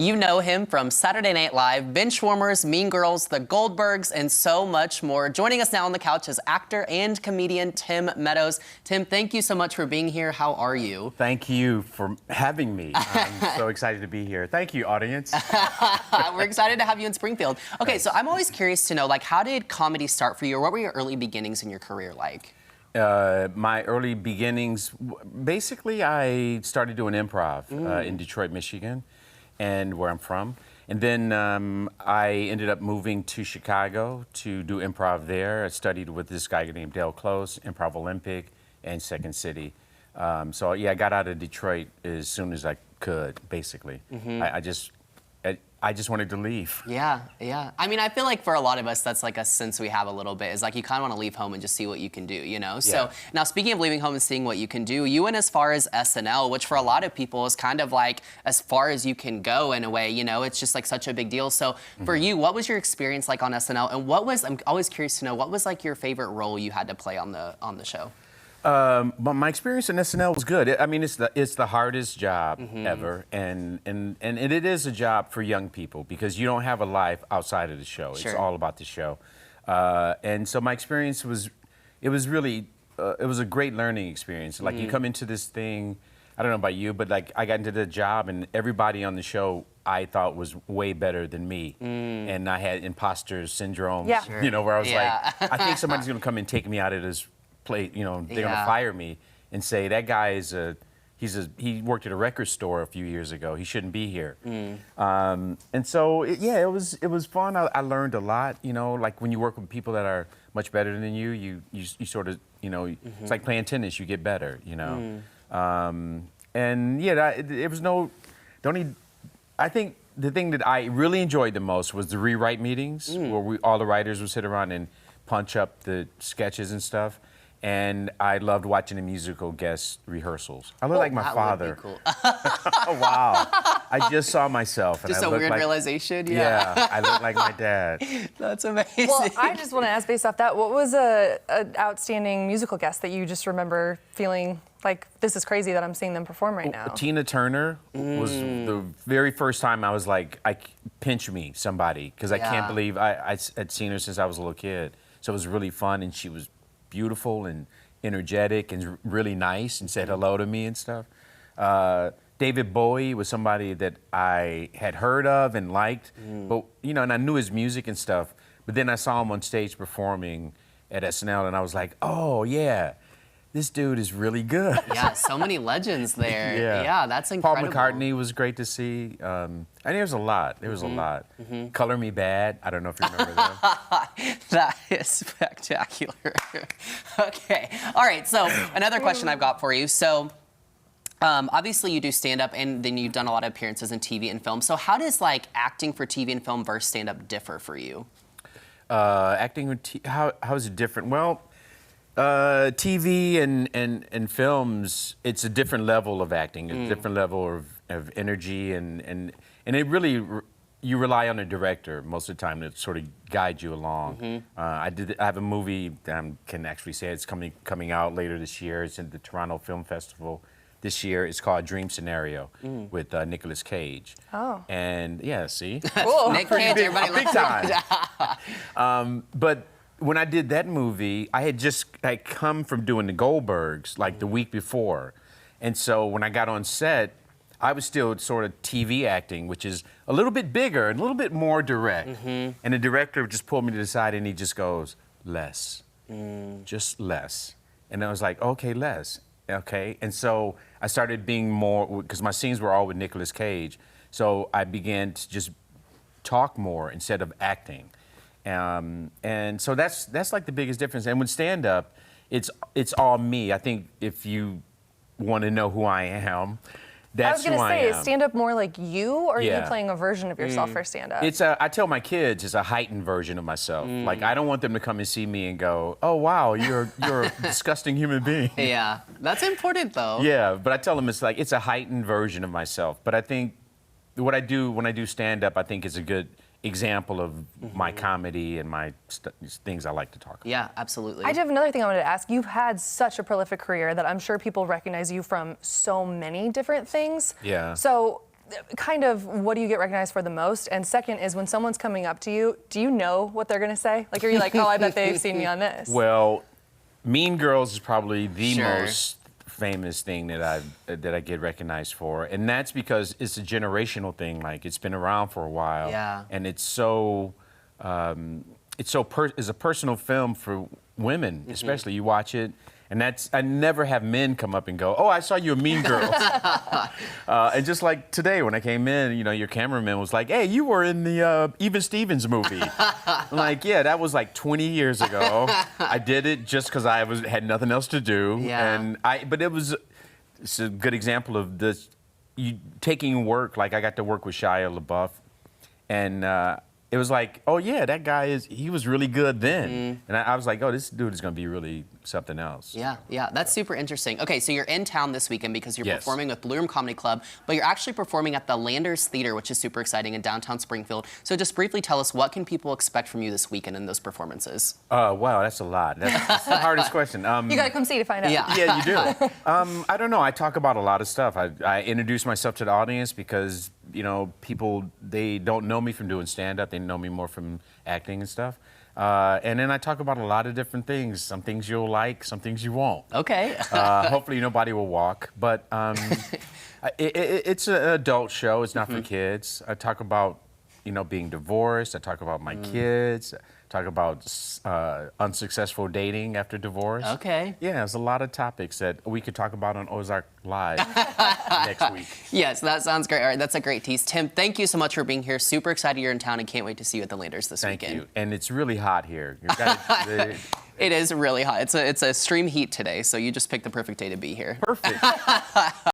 You know him from Saturday Night Live, Benchwarmers, Mean Girls, The Goldbergs, and so much more. Joining us now on the couch is actor and comedian Tim Meadows. Tim, thank you so much for being here. How are you? Thank you for having me. I'm so excited to be here. Thank you, audience. We're excited to have you in Springfield. Okay, so I'm always curious to know, like, how did comedy start for you, or what were your early beginnings in your career like? My early beginnings, basically I started doing improv in Detroit, Michigan, and where I'm from. And then I ended up moving to Chicago to do improv there. I studied with this guy named Dale Close, Improv Olympic, and Second City. So yeah, I got out of Detroit as soon as I could, basically. I just wanted to leave. Yeah, yeah. I mean, I feel like for a lot of us, that's like a sense we have a little bit, is like you kind of want to leave home and just see what you can do, you know? So now speaking of leaving home and seeing what you can do, you went as far as SNL, which for a lot of people is kind of like as far as you can go in a way, you know? It's just like such a big deal. So for you, what was your experience like on SNL? And what was, I'm always curious to know, what was like your favorite role you had to play on the show? But my experience in SNL was good. I mean, it's the hardest job ever, and it is a job for young people because you don't have a life outside of the show. Sure. It's all about the show, and so my experience was, it was a great learning experience. Like you come into this thing, I don't know about you, but like I got into the job and everybody on the show I thought was way better than me, and I had imposter syndrome. Yeah. Sure. You know, where I was like, I think somebody's gonna come and take me out of this play, you know, they're gonna fire me and say that guy is he worked at a record store a few years ago. He shouldn't be here. And so it was fun. I learned a lot. You know, like when you work with people that are much better than you sort of, you know, it's like playing tennis. You get better. You know, and yeah, it was I think the thing that I really enjoyed the most was the rewrite meetings where all the writers would sit around and punch up the sketches and stuff. And I loved watching the musical guest rehearsals. I look like my father. Would be cool. Oh, wow. I just saw myself. Just and I a weird realization? Yeah, I look like my dad. That's amazing. Well, I just want to ask, based off that, what was an outstanding musical guest that you just remember feeling like, this is crazy that I'm seeing them perform right now? Tina Turner was the very first time I was like, pinch me, somebody, because I can't believe I had seen her since I was a little kid. So it was really fun, and she was beautiful and energetic and really nice and said hello to me and stuff. David Bowie was somebody that I had heard of and liked, but you know, and I knew his music and stuff. But then I saw him on stage performing at SNL, and I was like, oh yeah, this dude is really good. Yeah, so many legends there. Yeah, that's incredible. Paul McCartney was great to see. And there was a lot. There was a lot. Color Me Bad. I don't know if you remember that. That is spectacular. Okay. All right. So another question I've got for you. So obviously you do stand-up, and then you've done a lot of appearances in TV and film. So how does like acting for TV and film versus stand-up differ for you? Acting with how is it different? Well, TV and films, it's a different level of acting, a different level of energy, and it really, you rely on a director most of the time to sort of guide you along. I have a movie that I can actually say it's coming out later this year. It's in the Toronto Film Festival this year. It's called Dream Scenario with Nicolas Cage. Oh. And yeah, see? Cool. Nick Cage, everybody Big time. But when I did that movie, I had come from doing the Goldbergs like the week before. And so when I got on set, I was still sort of TV acting, which is a little bit bigger and a little bit more direct. And the director just pulled me to the side and he just goes, less, just less. And I was like, okay, less, okay. And so I started being more, because my scenes were all with Nicolas Cage. So I began to just talk more instead of acting. And so that's like the biggest difference. And with stand-up, it's all me. I think if you want to know who I am, that's who I am. I was going to say, is stand-up more like you, or are you playing a version of yourself for stand-up? I tell my kids it's a heightened version of myself. Like, I don't want them to come and see me and go, oh, wow, you're a disgusting human being. Yeah, that's important, though. Yeah, but I tell them it's like, it's a heightened version of myself. But I think what I do when I do stand-up, I think is a good example of my comedy and my things I like to talk about. Yeah, absolutely. I do have another thing I wanted to ask. You've had such a prolific career that I'm sure people recognize you from so many different things. Yeah. So kind of, what do you get recognized for the most? And second is, when someone's coming up to you, do you know what they're going to say? Like, are you like, oh, I bet they've seen me on this? Well, Mean Girls is probably the Sure. most famous thing that I get recognized for, and that's because it's a generational thing. Like, it's been around for a while, Yeah. and it's a personal film for women, especially. You watch it, and I never have men come up and go, "Oh, I saw you in Mean Girls." And just like today when I came in, your cameraman was like, "Hey, you were in the Even Stevens movie." I'm like, yeah, that was like 20 years ago. I did it just because had nothing else to do, Yeah. but it's a good example of this. You taking work, like I got to work with Shia LaBeouf, and it was like, oh yeah, that guy he was really good then. And I was like, oh, this dude is gonna be really something else. Yeah, that's super interesting. Okay, so you're in town this weekend because you're Yes. performing with Blue Room Comedy Club, but you're actually performing at the Landers Theater, which is super exciting in downtown Springfield. So just briefly tell us, what can people expect from you this weekend in those performances? Wow, that's a lot. That's the hardest question. You got to come see to find out. Yeah. Yeah, you do. I don't know. I talk about a lot of stuff. I introduce myself to the audience because, people, they don't know me from doing stand-up. They know me more from acting and stuff. And then I talk about a lot of different things. Some things you'll like, some things you won't. Okay. Hopefully nobody will walk. But it's an adult show. It's not for kids. I talk about, being divorced. I talk about my kids. Talk about unsuccessful dating after divorce. Okay. Yeah, there's a lot of topics that we could talk about on Ozark Live next week. Yes, that sounds great. All right, that's a great tease. Tim, thank you so much for being here. Super excited you're in town and can't wait to see you at the Landers this Thank weekend. you. And it's really hot here. You've got It is really hot. It's a extreme heat today, so you just picked the perfect day to be here. perfect.